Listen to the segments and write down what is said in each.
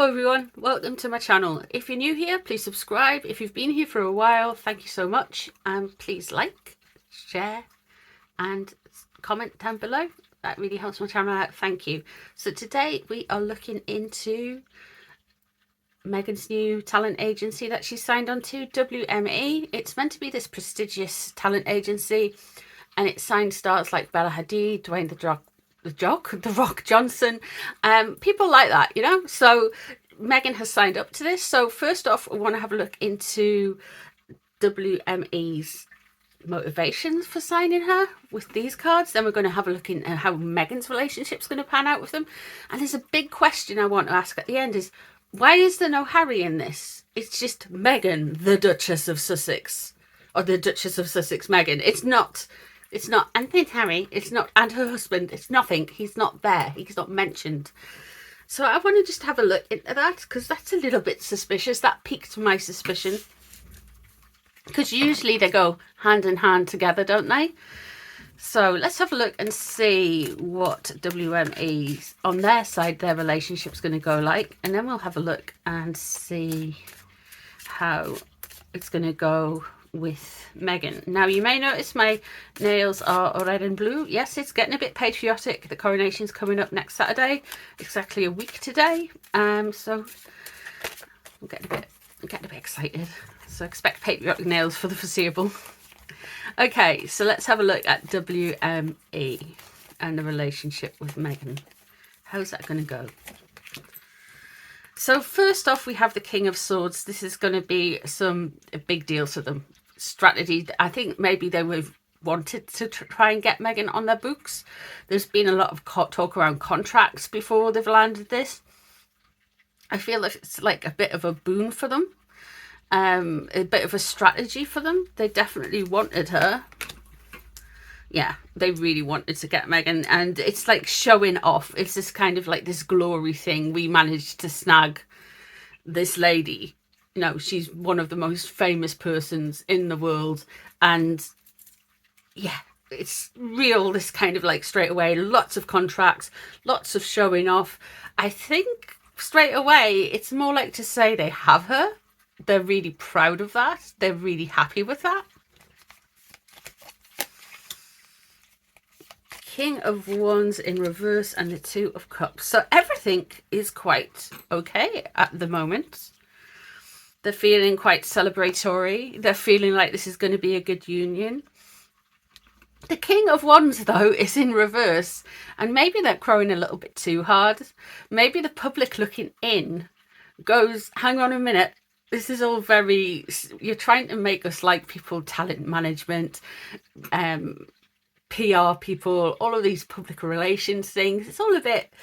Hello everyone, welcome to my channel. If you're new here, please subscribe. If you've been here for a while, thank you so much. And please like, share and comment down below. That really helps my channel out, thank you. So today we are looking into Meghan's new talent agency that she signed on to, WME. It's meant to be this prestigious talent agency and it signs stars like Bella Hadid, Dwayne the Rock Johnson, people like that, you know. So Meghan has signed up to this. So first off, we want to have a look into WME's motivations for signing her with these cards. Then we're going to have a look into how Meghan's relationship's going to pan out with them. And there's a big question I want to ask at the end is, why is there no Harry in this? It's just Meghan, the Duchess of Sussex, or the Duchess of Sussex Meghan. It's not, and then Harry, it's not, and her husband, it's nothing. He's not there. He's not mentioned. So I want to just have a look into that because that's a little bit suspicious. That piqued my suspicion. Because usually they go hand in hand together, don't they? So let's have a look and see what WME, on their side, their relationship's going to go like. And then we'll have a look and see how it's going to go with Meghan. Now you may notice my nails are red and blue. Yes, it's getting a bit patriotic. The coronation's coming up next Saturday, exactly a week today. So I'm getting a bit excited. So expect patriotic nails for the foreseeable. Okay, so let's have a look at WME and the relationship with Meghan. How's that going to go? So first off, we have the King of Swords. This is going to be a big deal to them. Strategy. I think maybe they would wanted to try and get Meghan on their books. There's been a lot of talk around contracts before they've landed this. I feel like it's like a bit of a boon for them. A bit of a strategy for them. They definitely wanted her. Yeah, they really wanted to get Meghan, and it's like showing off. It's this kind of like this glory thing. We managed to snag this lady. You know, she's one of the most famous persons in the world, and yeah, it's real, this kind of like straight away, lots of contracts, lots of showing off. I think straight away it's more like to say they have her. They're really proud of that. They're really happy with that. King of Wands in reverse and the Two of Cups. So everything is quite okay at the moment. They're feeling quite celebratory. They're feeling like this is going to be a good union. The King of Wands, though, is in reverse. And maybe they're crowing a little bit too hard. Maybe the public looking in goes, hang on a minute. This is all very, you're trying to make us like people, talent management, PR people, all of these public relations things. It's all a bit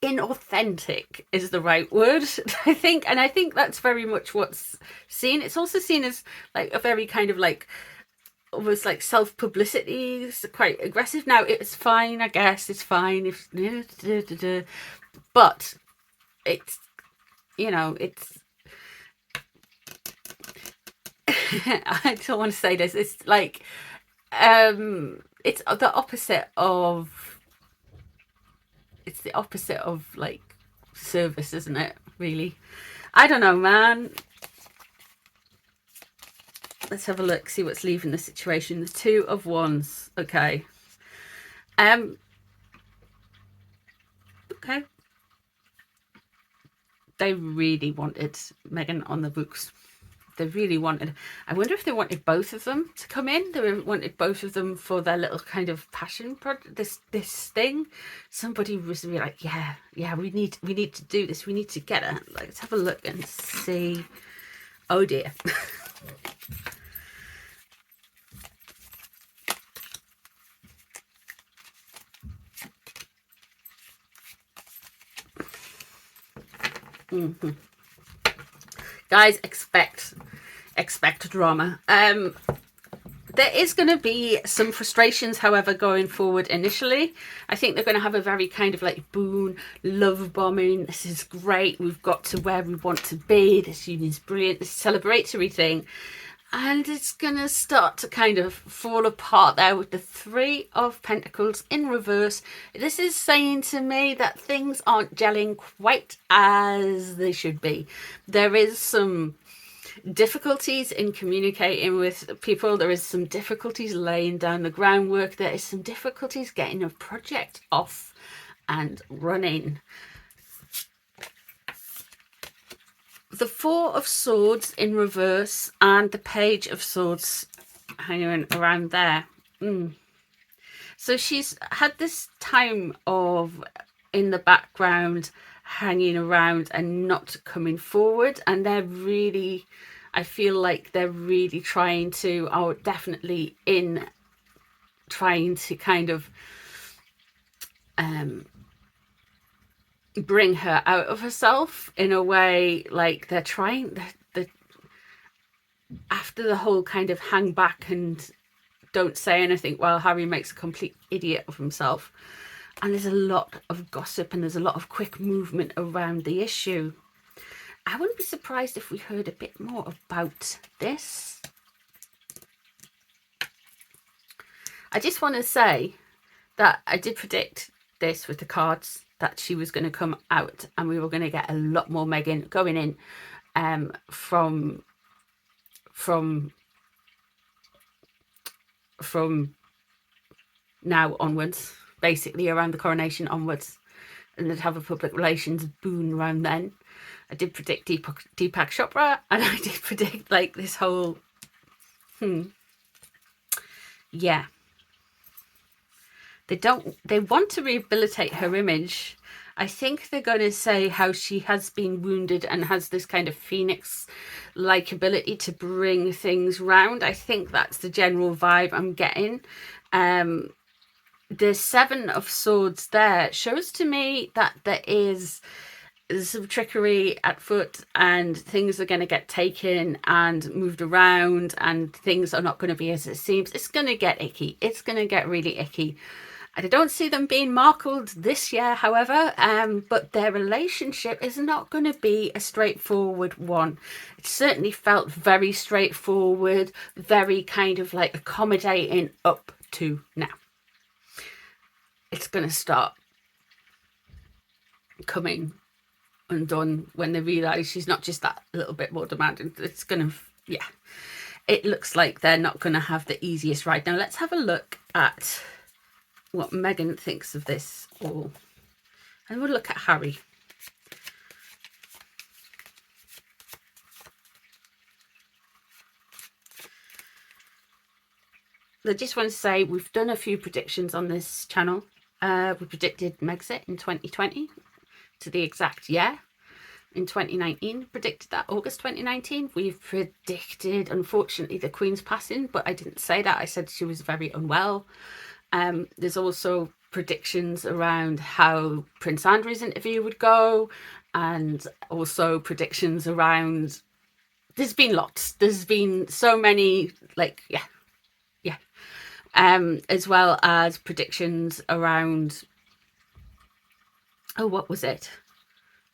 inauthentic is the right word, I think. And I think that's very much what's seen. It's also seen as like a very kind of like almost like self-publicity. It's quite aggressive. Now it's fine, I guess. It's fine if, but it's, you know, it's, I don't want to say this. It's like, it's the opposite of, it's the opposite of like service, isn't it? Really? I don't know, man. Let's have a look, see what's leaving the situation. The Two of Wands. Okay. Okay. They really wanted Meghan on the books. They really wanted, I wonder if they wanted both of them to come in. They wanted both of them for their little kind of passion project, this thing. Somebody was really like, yeah, we need to do this. We need to get her. Like, let's have a look and see. Oh dear. Guys, expect drama. There is going to be some frustrations, however, going forward initially. I think they're going to have a very kind of like boon, love bombing. This is great. We've got to where we want to be. This union's brilliant. This celebratory thing. And it's going to start to kind of fall apart there with the Three of Pentacles in reverse. This is saying to me that things aren't gelling quite as they should be. There is some difficulties in communicating with people. There is some difficulties laying down the groundwork. There is some difficulties getting a project off and running. The Four of Swords in reverse and the Page of Swords hanging around there. So she's had this time of in the background hanging around and not coming forward, and they're really, I feel like they're really trying to, definitely in trying to kind of bring her out of herself in a way. Like they're trying, after the whole kind of hang back and don't say anything while Harry makes a complete idiot of himself. And there's a lot of gossip and there's a lot of quick movement around the issue. I wouldn't be surprised if we heard a bit more about this. I just want to say that I did predict this with the cards, that she was going to come out and we were going to get a lot more Meghan going in from now onwards, basically around the coronation onwards, and they'd have a public relations boon around then. I did predict Deepak Chopra, and I did predict like this whole yeah, they want to rehabilitate her image. I think they're going to say how she has been wounded and has this kind of phoenix-like ability to bring things round. I think that's the general vibe I'm getting. The Seven of Swords there shows to me that there's some trickery at foot and things are going to get taken and moved around and things are not going to be as it seems. It's going to get icky. It's going to get really icky. I don't see them being markled this year, however, but their relationship is not going to be a straightforward one. It certainly felt very straightforward, very kind of like accommodating up to now. It's going to start coming undone when they realise she's not just that little bit more demanding. It's going to, yeah, it looks like they're not going to have the easiest ride. Now let's have a look at what Meghan thinks of this all. And we'll look at Harry. I just want to say we've done a few predictions on this channel. We predicted Megxit in 2020 to the exact year. In 2019, predicted that August 2019. We've predicted, unfortunately, the Queen's passing, but I didn't say that. I said she was very unwell. There's also predictions around how Prince Andrew's interview would go, and also predictions around, there's been lots. There's been so many, like, yeah. As well as predictions around, oh, what was it?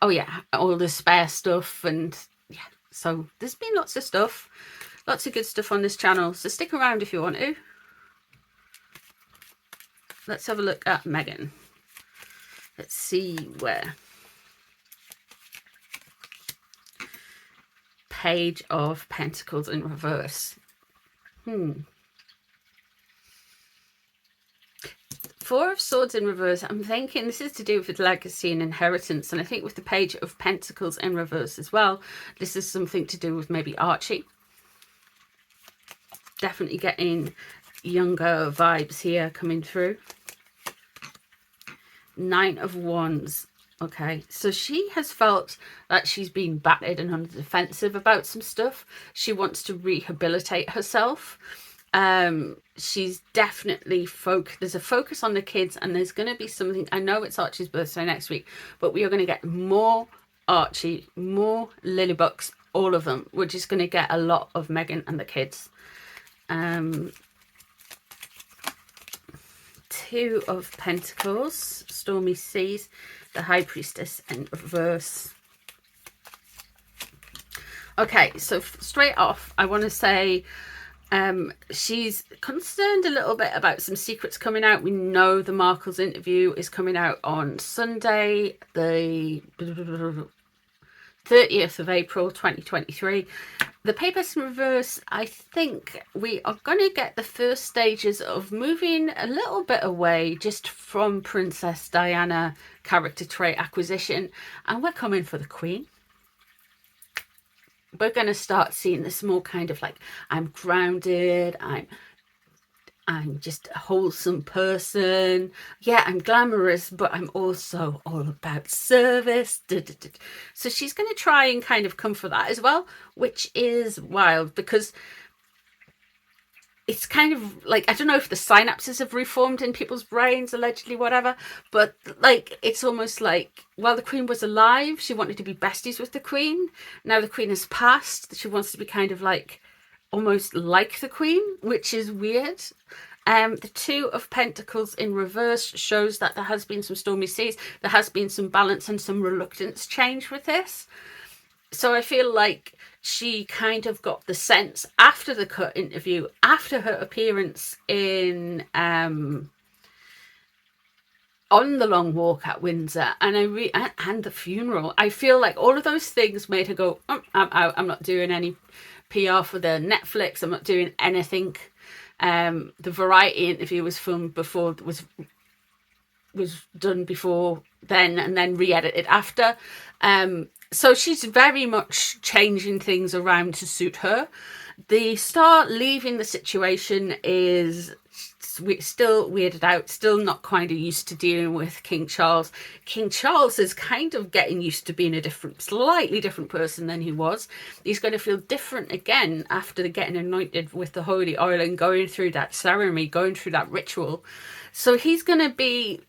Oh yeah, all the spare stuff, and yeah, so there's been lots of stuff, lots of good stuff on this channel, so stick around if you want to. Let's have a look at Meghan. Let's see where. Page of Pentacles in reverse. Four of Swords in reverse. I'm thinking this is to do with legacy and inheritance, and I think with the Page of Pentacles in reverse as well, this is something to do with maybe Archie. Definitely getting younger vibes here coming through. Nine of Wands. Okay, so she has felt that she's been battered and on the defensive about some stuff. She wants to rehabilitate herself. She's definitely there's a focus on the kids, and there's going to be something. I know it's Archie's birthday next week, but we are going to get more Archie, more Lilybucks, all of them. We're just going to get a lot of Meghan and the kids. Two of Pentacles, Stormy Seas, the High Priestess in reverse. Okay, so straight off, I want to say she's concerned a little bit about some secrets coming out. We know the Markles interview is coming out on Sunday, the 30th of April 2023. The papers in reverse, I think we are going to get the first stages of moving a little bit away just from Princess Diana character trait acquisition, and we're coming for the Queen. We're going to start seeing this more kind of like, I'm grounded, I'm just a wholesome person. Yeah, I'm glamorous, but I'm also all about service. So she's going to try and kind of come for that as well, which is wild because it's kind of like, I don't know if the synapses have reformed in people's brains, allegedly, whatever, but like, it's almost like, while the Queen was alive, she wanted to be besties with the Queen. Now the Queen has passed. She wants to be kind of like, almost like the Queen, which is weird. The Two of Pentacles in reverse shows that there has been some stormy seas. There has been some balance and some reluctance change with this. So I feel like she kind of got the sense after the cut interview, after her appearance in on the long walk at Windsor, and and the funeral. I feel like all of those things made her go, oh, I'm out. I'm not doing any PR for the Netflix. I'm not doing anything. The Variety interview was filmed before, was done before then, and then re-edited after. So she's very much changing things around to suit her. The Star leaving the situation is still weirded out, still not kind of used to dealing with King Charles. King Charles is kind of getting used to being a slightly different person than he was. He's going to feel different again after getting anointed with the holy oil and going through that ceremony, going through that ritual. So he's going to be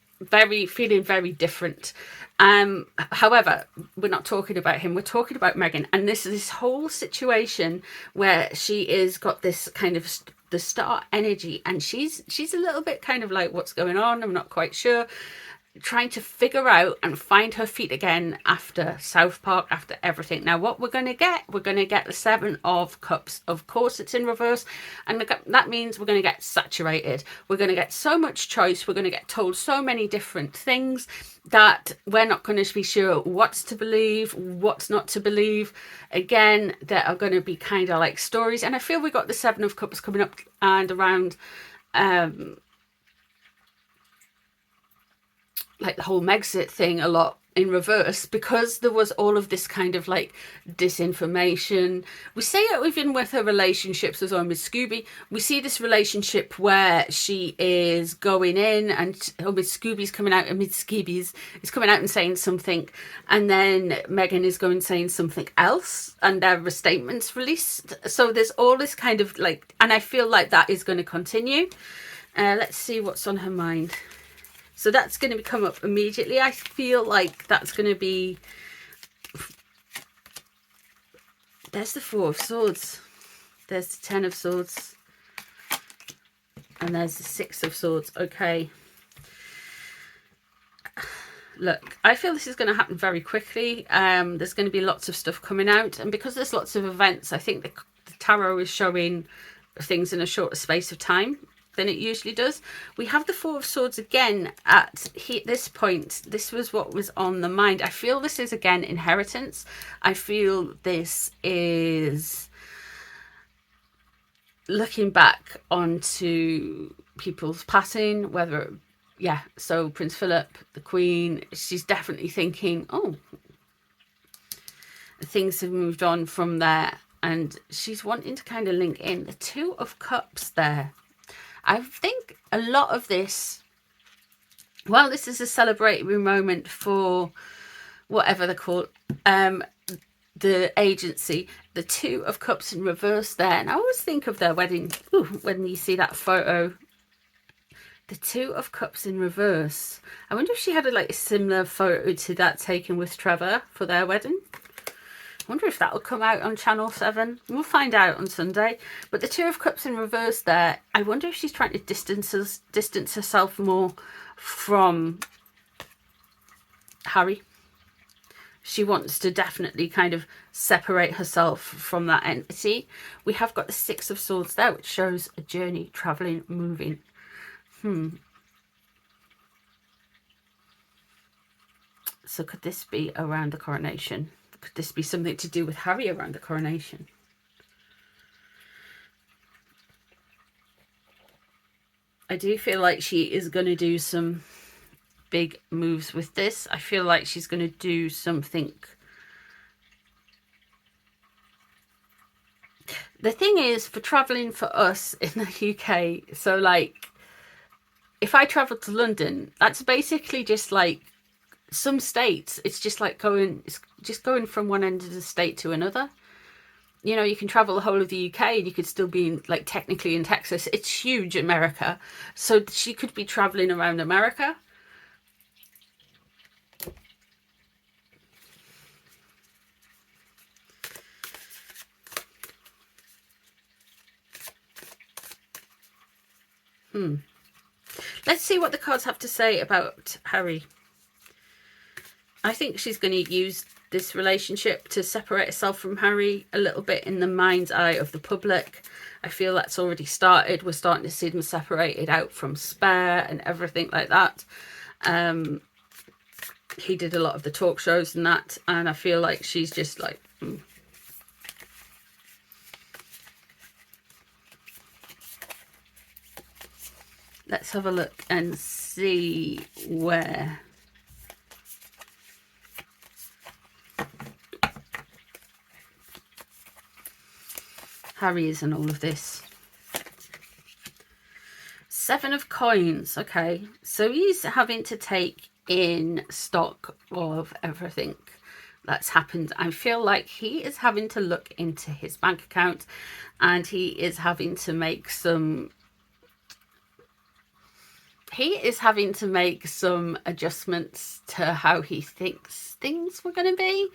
feeling very different. However, we're not talking about him, we're talking about Meghan, and this whole situation where she is got this kind of the Star energy, and she's a little bit kind of like, what's going on? I'm not quite sure. Trying to figure out and find her feet again after South Park, after everything. Now, what we're going to get the Seven of Cups. Of course, it's in reverse, and that means we're going to get saturated. We're going to get so much choice. We're going to get told so many different things that we're not going to be sure what's to believe, what's not to believe. Again, there are going to be kind of like stories, and I feel we got the Seven of Cups coming up and around like the whole Megxit thing a lot in reverse, because there was all of this kind of like disinformation. We see it even with her relationships with Miss Scooby. We see this relationship where she is going in and Miss Scooby's coming out, and Miss Scooby's is coming out and saying something, and then Meghan is going saying something else, and there are statements released. So there's all this kind of like, and I feel like that is going to continue. Let's see what's on her mind. So that's going to come up immediately. I feel like that's going to be... There's the Four of Swords. There's the Ten of Swords. And there's the Six of Swords. Okay. Look, I feel this is going to happen very quickly. There's going to be lots of stuff coming out. And because there's lots of events, I think the tarot is showing things in a shorter space of time than it usually does. We have the Four of Swords again at this point. This was what was on the mind. I feel this is again inheritance. I feel this is looking back onto people's passing, whether, yeah, so Prince Philip, the Queen, she's definitely thinking, oh, things have moved on from there, and she's wanting to kind of link in. The Two of Cups there. I think a lot of this, well, this is a celebratory moment for whatever they're called, the agency. The Two of Cups in reverse there. And I always think of their wedding. Ooh, when you see that photo. The Two of Cups in reverse. I wonder if she had a similar photo to that taken with Trevor for their wedding. I wonder if that'll come out on Channel 7. We'll find out on Sunday. But the Two of Cups in reverse there, I wonder if she's trying to distance herself more from Harry. she wants to definitely kind of separate herself from that entity. We have got the Six of Swords there, which shows a journey, traveling, moving. So could this be around the coronation? Could this be something to do with Harry around the coronation? I do feel like she is going to do some big moves with this. I feel like she's going to do something. The thing is, for traveling for us in the UK, so like if I travel to London, that's basically just like some states. It's just like it's just going from one end of the state to another. You know, you can travel the whole of the UK and you could still be in, like, technically in Texas. It's huge, America. So she could be traveling around America. Let's see what the cards have to say about Harry. I think she's going to use this relationship to separate herself from Harry a little bit in the mind's eye of the public. I feel that's already started. We're starting to see them separated out from Spare and everything like that. He did a lot of the talk shows and that, and I feel like she's just like... Let's have a look and see where... Harry is in all of this. Seven of Coins. Okay, so he's having to take in stock of everything that's happened. I feel like he is having to look into his bank account, and he is having to make some... He is having to make some adjustments to how he thinks things were going to be.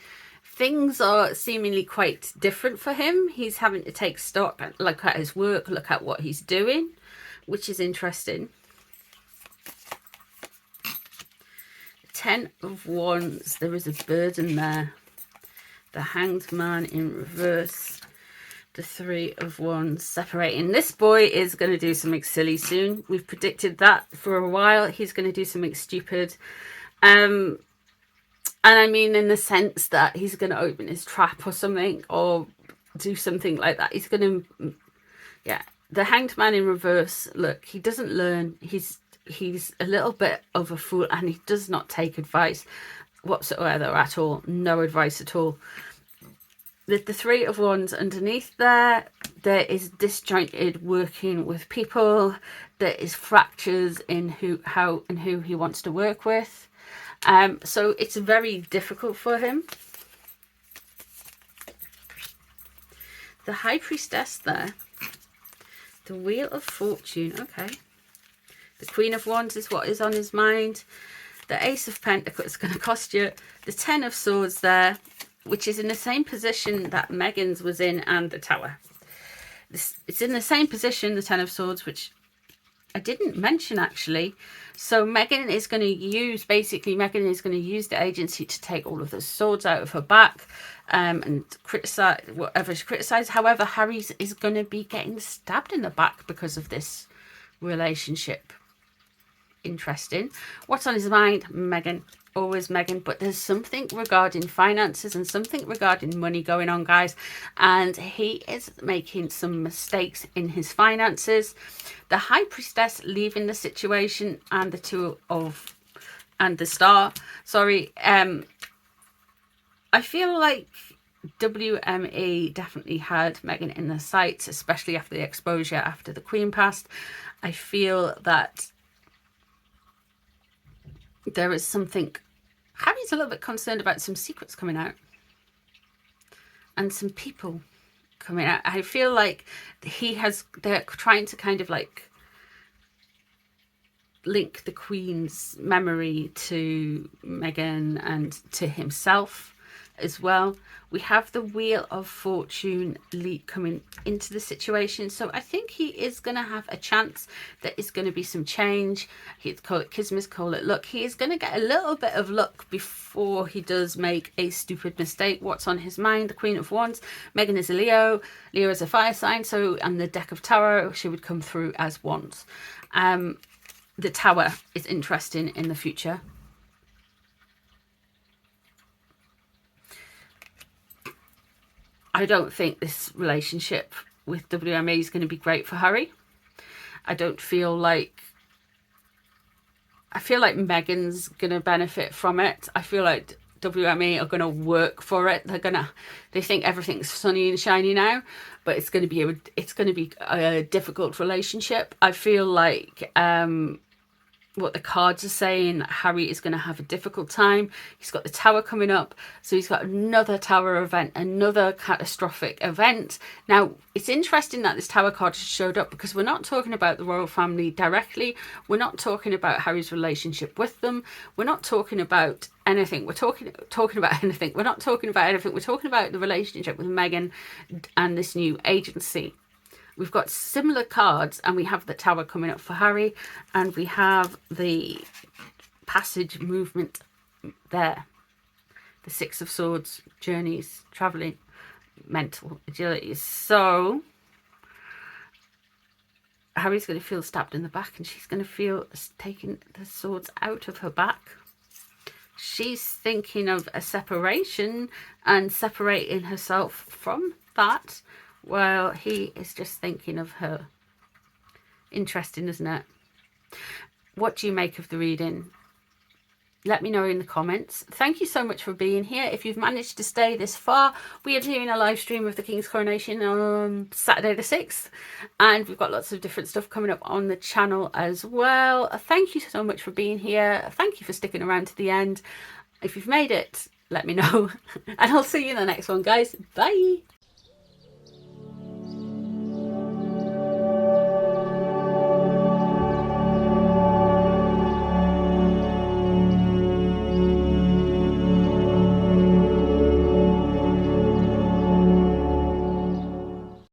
Things are seemingly quite different for him. He's having to take stock, look at his work, look at what he's doing, which is interesting. 10 of Wands, there is a burden there. The Hanged Man in reverse. The 3 of Wands separating. This boy is going to do something silly soon. We've predicted that for a while. He's going to do something stupid. And I mean in the sense that he's going to open his trap or something, or do something like that. He's going to... Yeah. The Hanged Man in reverse. Look, he doesn't learn. He's a little bit of a fool, and he does not take advice whatsoever at all. No advice at all. With the 3 of Wands underneath there is disjointed working with people. There is fractures in who he wants to work with. So it's very difficult for him. The High Priestess there. The Wheel of Fortune. Okay. The Queen of Wands is what is on his mind. The Ace of Pentacles is going to cost you. The 10 of Swords there, which is in the same position that Meghan's was in, and the Tower. It's in the same position, the 10 of Swords, which I didn't mention actually. So Meghan is going to use, Meghan is going to use the agency to take all of the swords out of her back and criticize whatever she criticized. However, Harry is going to be getting stabbed in the back because of this relationship. Interesting. What's on his mind? Meghan. Always Meghan. But there's something regarding finances and something regarding money going on, guys. And he is making some mistakes in his finances. The High Priestess leaving the situation, and the Star. Sorry. I feel like WME definitely had Meghan in the sights, especially after the exposure after the Queen passed. I feel that there is something... Harry's a little bit concerned about some secrets coming out. And some people coming out. I feel like they're trying to kind of like link the Queen's memory to Meghan and to himself. as well. We have the Wheel of Fortune coming into the situation. So I think he is going to have a chance. There is going to be some change. He'd call it Kismet, call it luck. He is going to get a little bit of luck before he does make a stupid mistake. What's on his mind? The Queen of Wands. Meghan is a Leo. Leo is a fire sign. So, and the deck of tarot, she would come through as Wands. The Tower is interesting in the future. I don't think this relationship with WME is going to be great for Harry. I feel like Meghan's going to benefit from it. I feel like WME are going to work for it. They think everything's sunny and shiny now, but it's going to be a difficult relationship. I feel like what the cards are saying, Harry is going to have a difficult time. He's got the Tower coming up, so he's got another Tower event, another catastrophic event. Now, it's interesting that this Tower card showed up because we're not talking about the royal family directly. We're not talking about Harry's relationship with them. We're not talking about anything. We're talking about anything. We're not talking about anything. We're talking about the relationship with Meghan and this new agency. We've got similar cards, and we have the Tower coming up for Harry, and we have the passage movement there. The Six of Swords, journeys, travelling, mental agility. So Harry's going to feel stabbed in the back, and she's going to feel taking the swords out of her back. She's thinking of a separation and separating herself from that. Well, he is just thinking of her. Interesting, isn't it? What do you make of the reading? Let me know in the comments. Thank you so much for being here. If you've managed to stay this far, we are doing a live stream of the King's Coronation on Saturday the 6th. And we've got lots of different stuff coming up on the channel as well. Thank you so much for being here. Thank you for sticking around to the end. If you've made it, let me know. And I'll see you in the next one, guys. Bye.